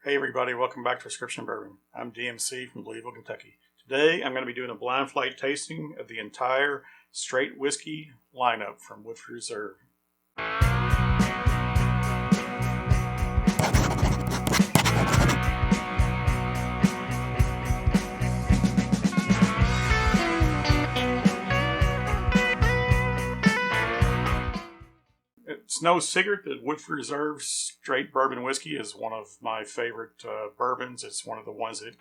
Hey everybody, welcome back to Prescription Bourbon. I'm DMC from Louisville, Kentucky. Today I'm going to be doing a blind flight tasting of the entire straight whiskey lineup from Woodford Reserve. It's no secret that Woodford Reserve straight bourbon whiskey is one of my favorite bourbons. It's one of the ones that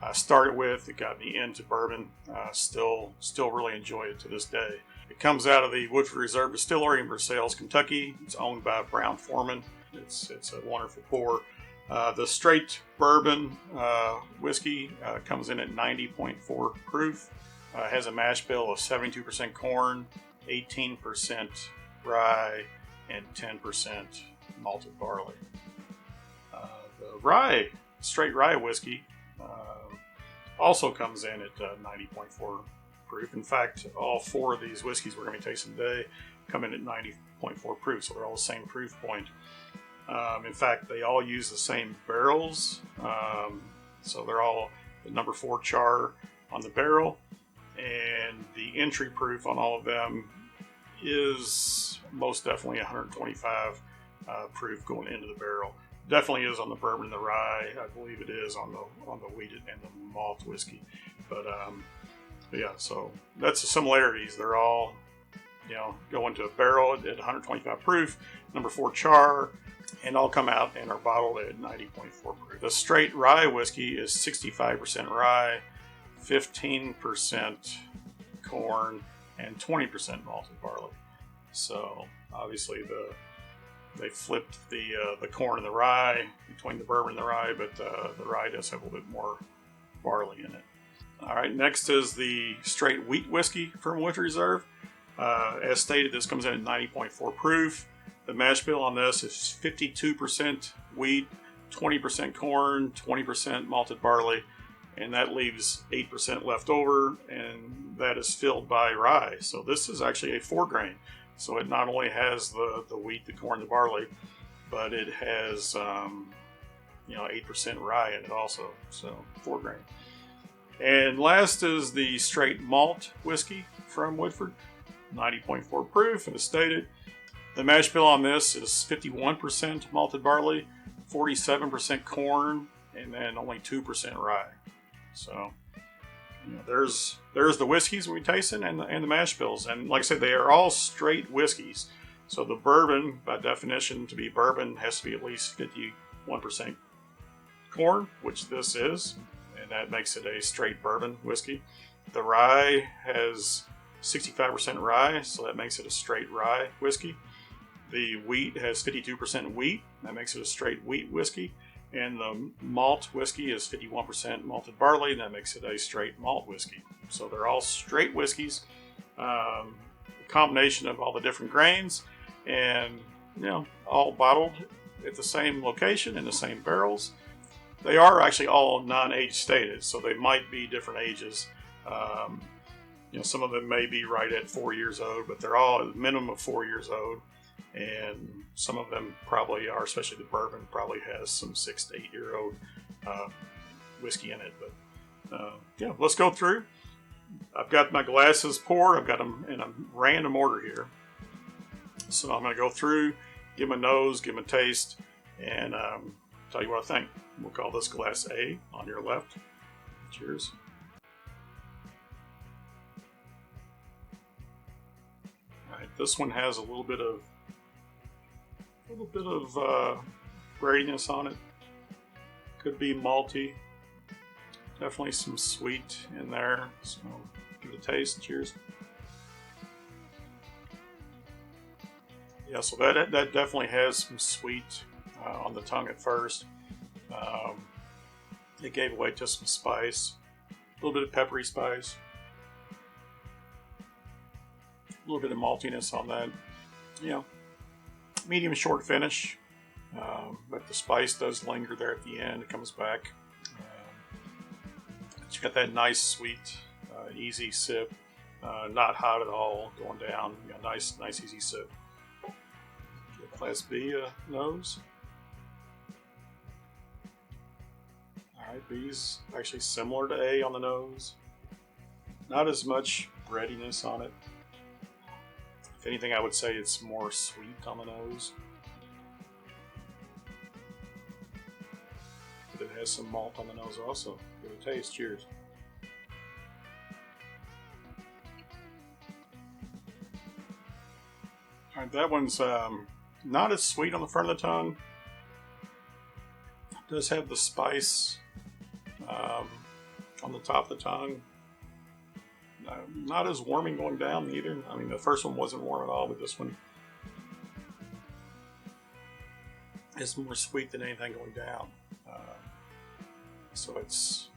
I started with. It got me into bourbon. Still really enjoy it to this day. It comes out of the Woodford Reserve Distillery in Versailles, Kentucky. It's owned by Brown-Forman. It's a wonderful pour. The straight bourbon whiskey comes in at 90.4 proof. Has a mash bill of 72% corn, 18% rye, and 10% malted barley. The straight rye whiskey also comes in at 90.4 proof. In fact, all four of these whiskeys we're going to be tasting today come in at 90.4 proof, so they're all the same proof point. In fact, they all use the same barrels, so they're all the number 4 char on the barrel, and the entry proof on all of them is most definitely 125 proof going into the barrel. Definitely is on the bourbon and the rye. I believe it is on the wheat and the malt whiskey. But yeah, so that's the similarities. They're all, go into a barrel at 125 proof, number 4 char, and all come out and are bottled at 90.4 proof. The straight rye whiskey is 65% rye, 15% corn, and 20% malted barley. So obviously they flipped the corn and the rye between the bourbon and the rye, but the rye does have a little bit more barley in it. All right, next is the straight wheat whiskey from Woodford Reserve. As stated, this comes in at 90.4 proof. The mash bill on this is 52% wheat, 20% corn, 20% malted barley, and that leaves 8% left over, and that is filled by rye. So this is actually a 4-grain. So it not only has the wheat, the corn, the barley, but it has 8% rye in it also. So 4-grain. And last is the straight malt whiskey from Woodford, 90.4 proof, as stated. The mash bill on this is 51% malted barley, 47% corn, and then only 2% rye. So, there's the whiskeys we tasting and the mash bills. And like I said, they are all straight whiskeys. So the bourbon, by definition, to be bourbon, has to be at least 51% corn, which this is. And that makes it a straight bourbon whiskey. The rye has 65% rye, so that makes it a straight rye whiskey. The wheat has 52% wheat. That makes it a straight wheat whiskey. And the malt whiskey is 51% malted barley, and that makes it a straight malt whiskey. So they're all straight whiskeys, a combination of all the different grains, and all bottled at the same location in the same barrels. They are actually all non-age stated, so they might be different ages. Some of them may be right at 4 years old, but they're all at a minimum of 4 years old. And some of them probably are, especially the bourbon, probably has some 6 to 8 year old whiskey in it. But let's go through. I've got my glasses poured. I've got them in a random order here. So I'm going to go through, give them a nose, give them a taste, and tell you what I think. We'll call this glass A on your left. Cheers. All right, this one has a little bit of breadiness on it. Could be malty. Definitely some sweet in there. So give it a taste. Cheers. Yeah, so that definitely has some sweet on the tongue at first. It gave away just some spice. A little bit of peppery spice. A little bit of maltiness on that. Medium short finish, but the spice does linger there at the end. It comes back. It's got that nice, sweet, easy sip. Not hot at all, going down. Nice, easy sip. Class B nose. Alright, B's actually similar to A on the nose. Not as much breadiness on it. If anything, I would say it's more sweet on the nose. But it has some malt on the nose also. Give it a taste. Cheers. Alright, that one's not as sweet on the front of the tongue. It does have the spice on the top of the tongue. Not as warming going down either. I mean, the first one wasn't warm at all, but this one is more sweet than anything going down. So it's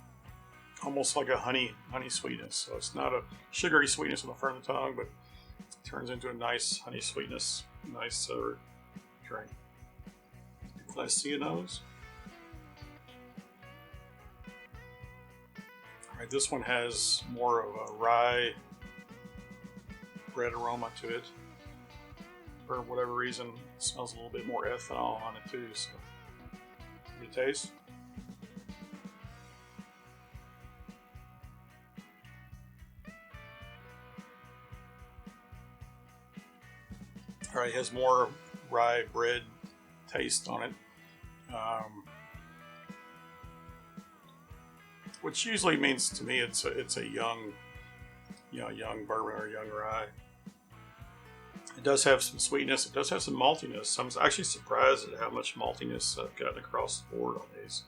almost like a honey sweetness. So it's not a sugary sweetness on the front of the tongue, but it turns into a nice honey sweetness. Nice drink. Let's see a nose. Alright, this one has more of a rye bread aroma to it. For whatever reason, it smells a little bit more ethanol on it too. So, give it a taste. Alright, it has more rye bread taste on it. Which usually means to me it's a young bourbon or young rye. It does have some sweetness. It does have some maltiness. I'm actually surprised at how much maltiness I've gotten across the board on these.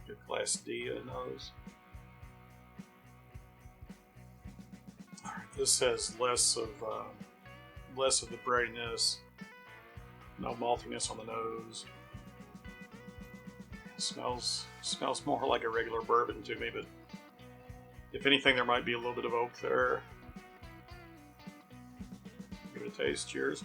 Good Class D nose. All right, this has less of the breadiness. No maltiness on the nose. Smells more like a regular bourbon to me, but if anything, there might be a little bit of oak there. Give it a taste. Cheers.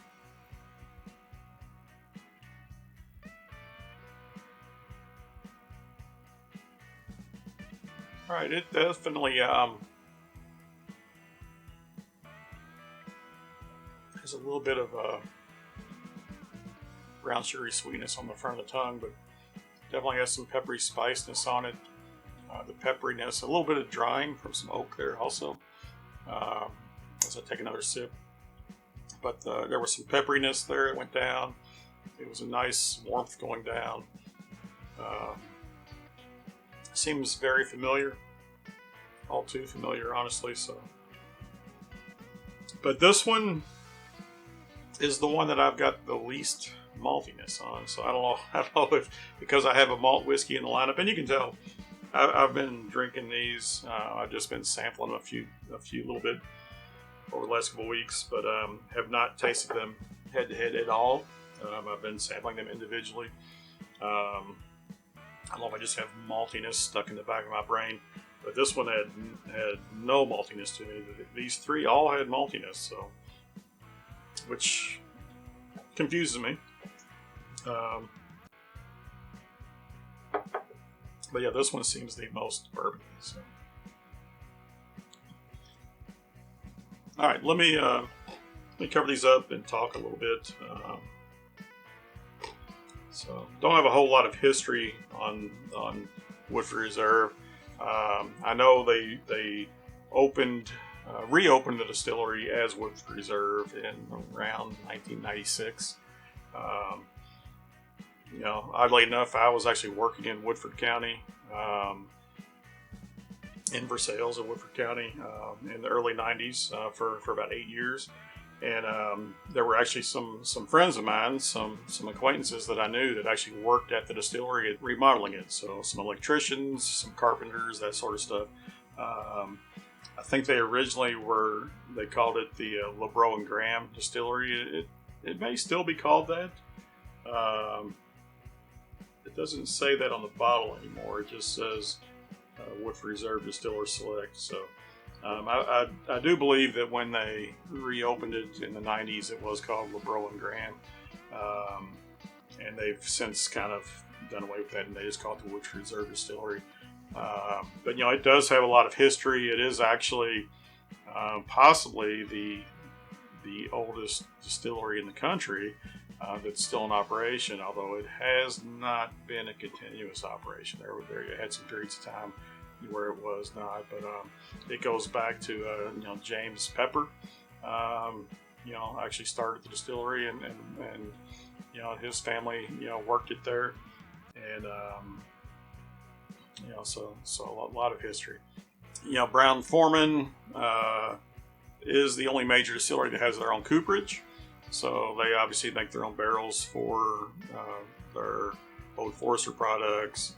All right, it definitely has a little bit of brown sugary sweetness on the front of the tongue, but definitely has some peppery spiciness on it. The pepperiness, a little bit of drying from some oak there also. As I take another sip. But there was some pepperiness there. It went down. It was a nice warmth going down. Seems very familiar. All too familiar, honestly. So, but this one is the one that I've got the least maltiness on, so I don't know if because I have a malt whiskey in the lineup, and you can tell I've been drinking these. I've just been sampling a few little bit over the last couple of weeks, but have not tasted them head to head at all. I've been sampling them individually. I don't know if I just have maltiness stuck in the back of my brain, but this one had no maltiness to me. These three all had maltiness, so which confuses me. But yeah, this one seems the most bourbony. So. All right, let me cover these up and talk a little bit. So, don't have a whole lot of history on Woodford Reserve. I know they reopened the distillery as Woodford Reserve in around 1996. Oddly enough, I was actually working in Woodford County, in Versailles in Woodford County, in the early 90s for about 8 years. And there were actually some friends of mine, some acquaintances that I knew that actually worked at the distillery at remodeling it. So some electricians, some carpenters, that sort of stuff. I think they originally they called it the LeBrow and Graham Distillery. It may still be called that. It doesn't say that on the bottle anymore. It just says Woodford Reserve Distiller Select. So I do believe that when they reopened it in the 90s, it was called LeBrow and Graham. And they've since kind of done away with that, and they just call it the Woodford Reserve Distillery. But it does have a lot of history. It is actually possibly the oldest distillery in the country. that's still in operation, although it has not been a continuous operation. There had some periods of time where it was not, but it goes back to James Pepper. Actually started the distillery, and his family worked it there, and so a lot of history. Brown-Forman is the only major distillery that has their own cooperage. So they obviously make their own barrels for their Old Forester products,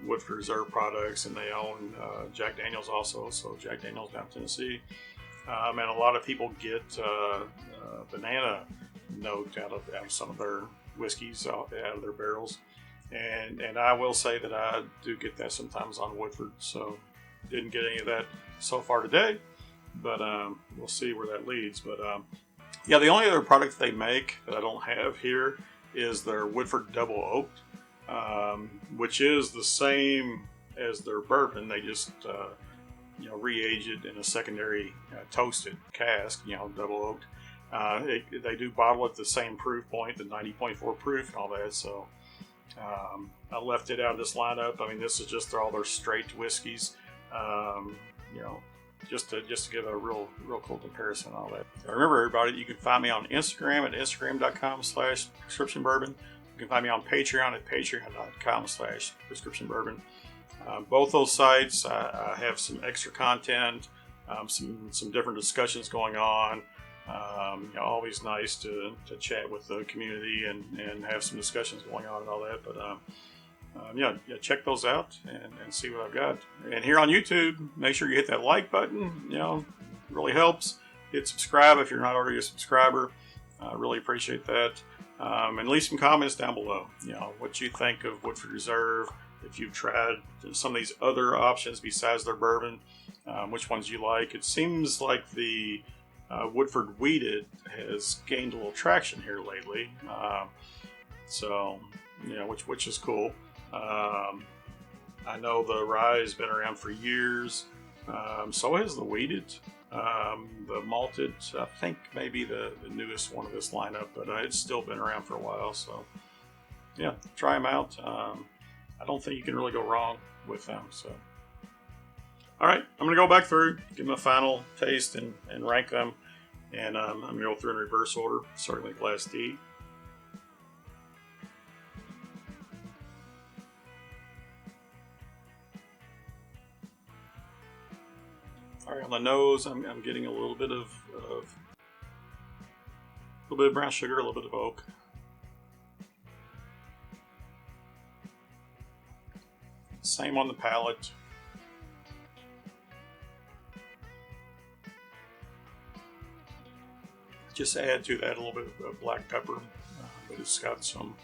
Woodford Reserve products, and they own Jack Daniels also. So Jack Daniels down in Tennessee. And a lot of people get banana note out of some of their whiskeys out of their barrels. And I will say that I do get that sometimes on Woodford. So didn't get any of that so far today, but we'll see where that leads. But the only other product they make that I don't have here is their Woodford Double Oaked, which is the same as their bourbon. They just re-age it in a secondary toasted cask, double oaked. They do bottle at the same proof point, the 90.4 proof and all that. So I left it out of this lineup. I mean, this is just all their straight whiskeys. Just to give a real cool comparison and all that. Remember, everybody, you can find me on Instagram at instagram.com/prescriptionbourbon. You can find me on Patreon at patreon.com/prescriptionbourbon. Both those sites, I have some extra content, some different discussions going on. Always nice to chat with the community and have some discussions going on and all that. But check those out and see what I've got. And here on YouTube, make sure you hit that like button. It really helps. Hit subscribe if you're not already a subscriber. I really appreciate that. And leave some comments down below. What you think of Woodford Reserve. If you've tried some of these other options besides their bourbon, which ones you like. It seems like the Woodford Wheated has gained a little traction here lately. Which is cool. I know the rye has been around for years. So has the wheated. The malted, I think, maybe the newest one of this lineup, but it's still been around for a while. So, try them out. I don't think you can really go wrong with them. So, all right, I'm going to go back through, give them a final taste, and rank them. And I'm going to go through in reverse order, starting with Glass D. All right, on the nose, I'm getting a little bit of brown sugar, a little bit of oak. Same on the palate. Just add to that a little bit of black pepper, but it's got some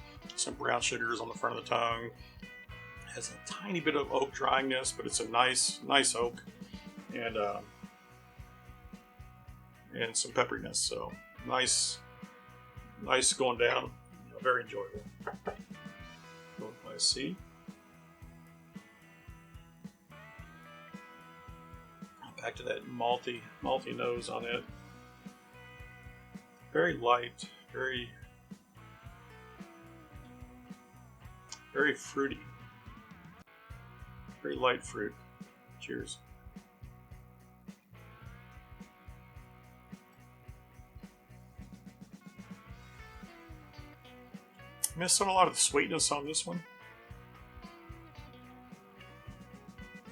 brown sugars on the front of the tongue. It has a tiny bit of oak dryiness, but it's a nice oak. And some pepperiness, so nice going down, very enjoyable. Going by C. Back to that malty nose on it. Very light, very fruity, very light fruit. Cheers. Missing a lot of the sweetness on this one.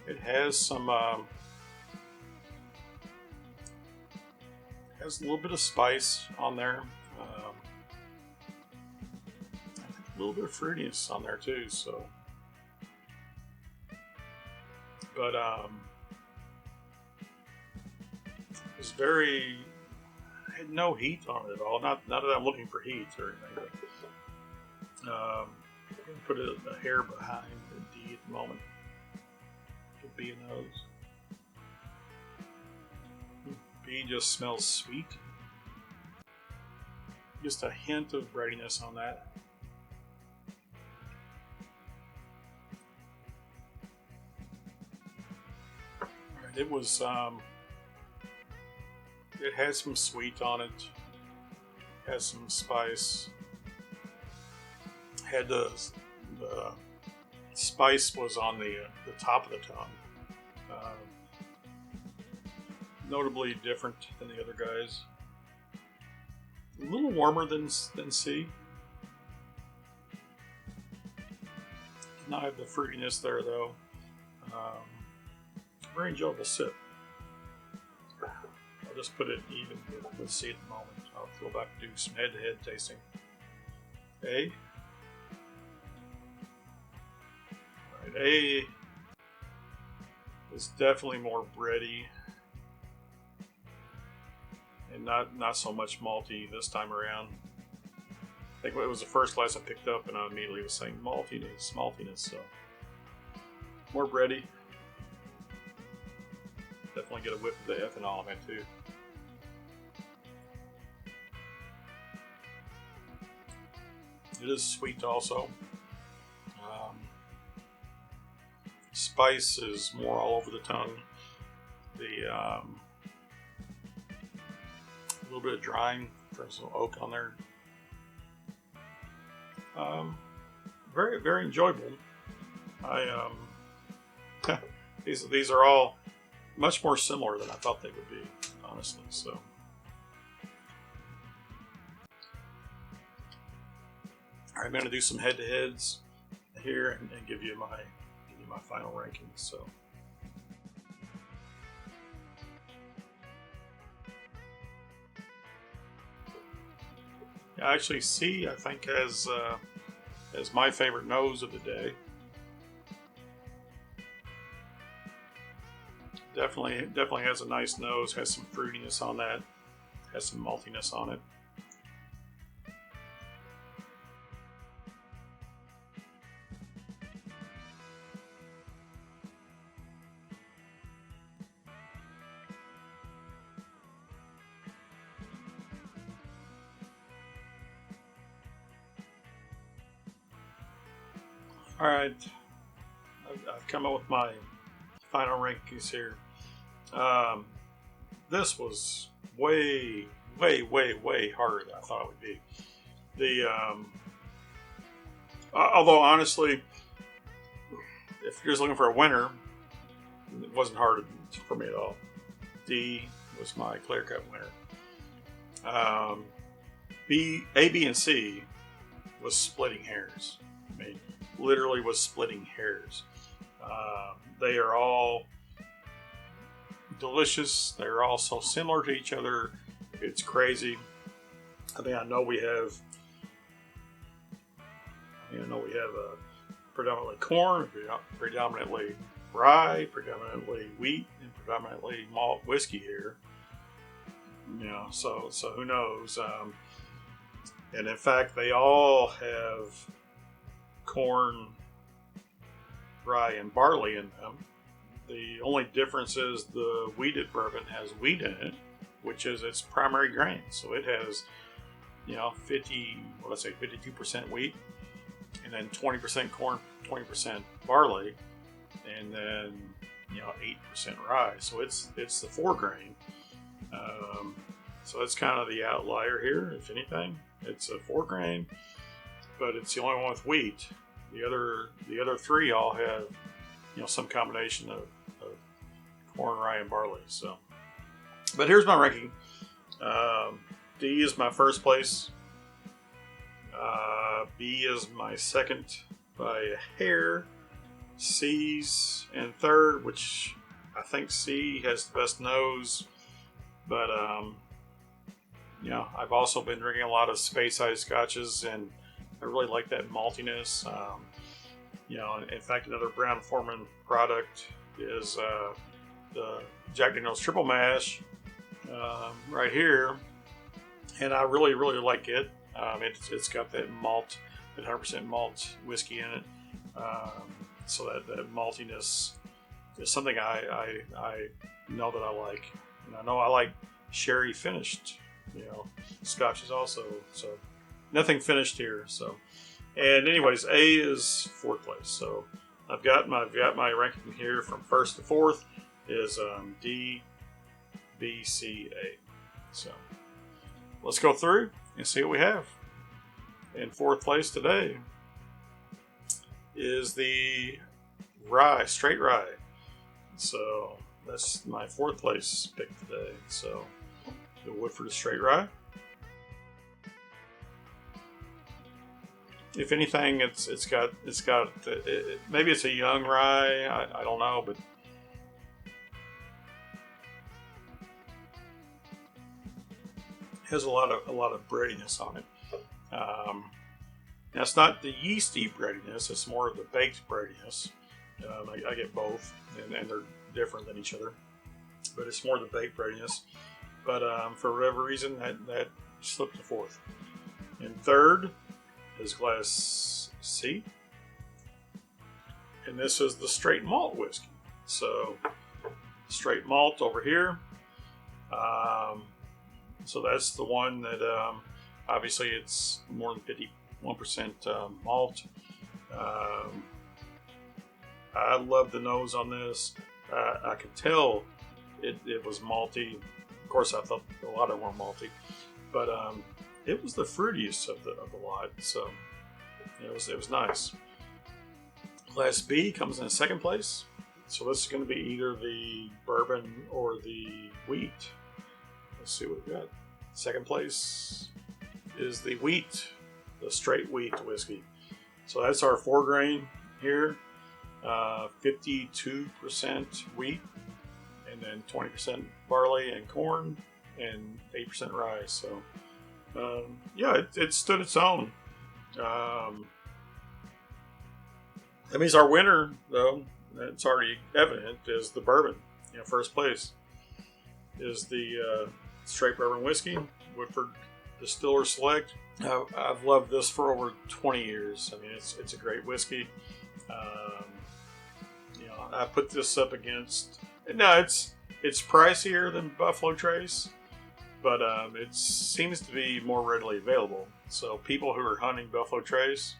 It has some has a little bit of spice on there. I think a little bit of fruitiness on there too. So, but it's very. I had no heat on it at all. Not that I'm looking for heat or anything. But, I'm going to put a hair behind the D at the moment. Could be a nose. B just smells sweet. Just a hint of breadiness on that. Alright, it was, it had some sweet on it. Has some spice. had the spice was on the top of the tongue. Notably different than the other guys. A little warmer than C. Did not have the fruitiness there though. Very enjoyable sip. I'll just put it even with C at the moment. I'll go back and do some head-to-head tasting. A. Alright, A is definitely more bready and not so much malty this time around. I think it was the first glass I picked up and I immediately was saying maltiness, so more bready. Definitely get a whiff of the ethanol in it too. It is sweet also. Spice is more all over the tongue. The a little bit of drying, there's some oak on there. Very, very enjoyable. These are all much more similar than I thought they would be, honestly. So, I'm going to do some head-to-heads here and give you my final rankings. So. Actually, C I think has my favorite nose of the day. Definitely has a nice nose. Has some fruitiness on that. Has some maltiness on it. All right, I've come up with my final rankings here. This was way harder than I thought it would be. Although honestly, if you're just looking for a winner, it wasn't hard for me at all. D was my clear cut winner. A, B, and C was splitting hairs. I mean, literally was splitting hairs. They are all delicious. They're all so similar to each other. It's crazy. I know we have predominantly corn, predominantly rye, predominantly wheat, and predominantly malt whiskey here. So who knows? And in fact, they all have corn, rye, and barley in them. The only difference is the wheated bourbon has wheat in it, which is its primary grain. So it has, 52% wheat, and then 20% corn, 20% barley, and then 8% rye. So it's the 4 grain. So it's kind of the outlier here, if anything. It's a 4 grain, but it's the only one with wheat. The other 3 all have some combination of corn, rye, and barley. So, but here's my ranking. D is my first place. B is my second by a hair. C's in third, which I think C has the best nose. But I've also been drinking a lot of space-sized scotches, and I really like that maltiness. In fact, another Brown-Forman product is the Jack Daniel's Triple Mash right here, and I really like it. It's got that malt, that 100% malt whiskey in it, so that maltiness is something I know that I like, and I know I like sherry finished, scotches also. So nothing finished here. So. And anyways, A is 4th place. So I've got my ranking here from 1st to 4th is D, B, C, A. So let's go through and see what we have. In 4th place today, is the rye, straight rye. So that's my 4th place pick today. So the Woodford straight rye. If anything, it's got maybe it's a young rye. I don't know, but it has a lot of breadiness on it. That's not the yeasty breadiness. It's more of the baked breadiness. I get both, and they're different than each other. But it's more the baked breadiness. But for whatever reason, that slipped to 4th. And 3rd is Glass C. And this is the straight malt whiskey. So straight malt over here. So that's the one that obviously it's more than 51% malt. I love the nose on this. I could tell it was malty. Of course, I thought a lot of them were malty, but it was the fruitiest of the lot. So it was nice. Class B comes in 2nd place. So this is going to be either the bourbon or the wheat. Let's see what we got. 2nd place is the wheat, the straight wheat whiskey. So that's our 4 grain here. 52% wheat, and then 20% barley and corn, and 8% rye. So yeah, it stood its own. That means our winner, though, it's already evident, is the bourbon. 1st place is the straight bourbon whiskey, Woodford Distiller Select. I've loved this for over 20 years. I mean, it's a great whiskey. I put this up against. No, it's pricier than Buffalo Trace, but it seems to be more readily available. So people who are hunting Buffalo Trace,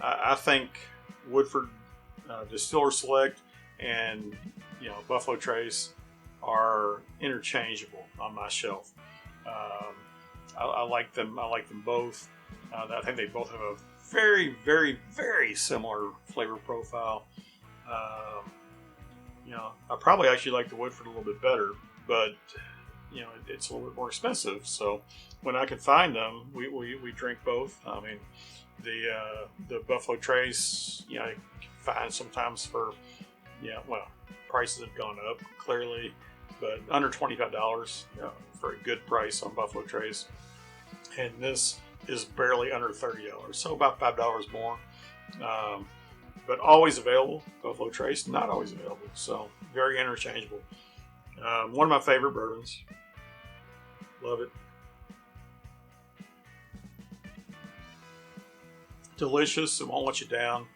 I think Woodford Distiller Select and Buffalo Trace are interchangeable on my shelf. I like them. I like them both. I think they both have a very, very, very similar flavor profile. I probably actually like the Woodford a little bit better, but it's a little bit more expensive. So when I can find them, we drink both. I mean, the Buffalo Trace, you can find sometimes for prices have gone up clearly, but under $25 for a good price on Buffalo Trace, and this is barely under $30, so about $5 more. But always available. Buffalo Trace, not always available. So very interchangeable. One of my favorite bourbons. Love it. Delicious. It won't let you down.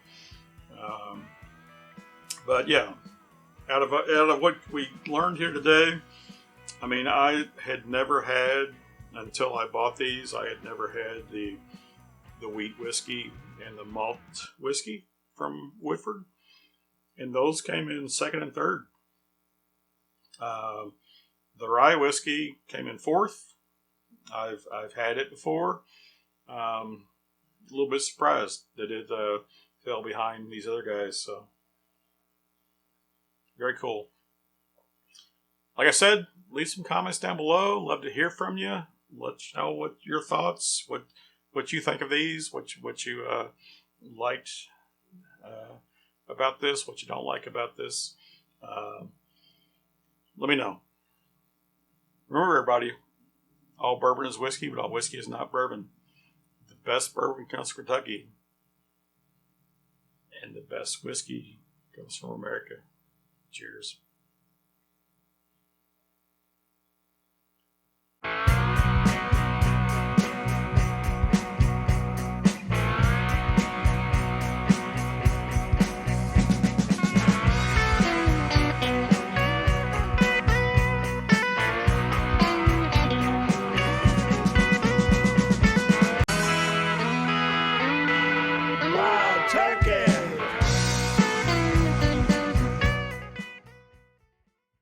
But yeah, out of what we learned here today, I mean, I had never had, until I bought these, I had never had the wheat whiskey and the malt whiskey from Woodford, and those came in 2nd and 3rd. The rye whiskey came in 4th. I've had it before. A little bit surprised that it fell behind these other guys. So very cool. Like I said, leave some comments down below. Love to hear from you. Let you know what your thoughts, what you think of these, what you liked about this, what you don't like about this. Let me know. Remember, everybody, all bourbon is whiskey, but all whiskey is not bourbon. The best bourbon comes from Kentucky, and the best whiskey comes from America. Cheers.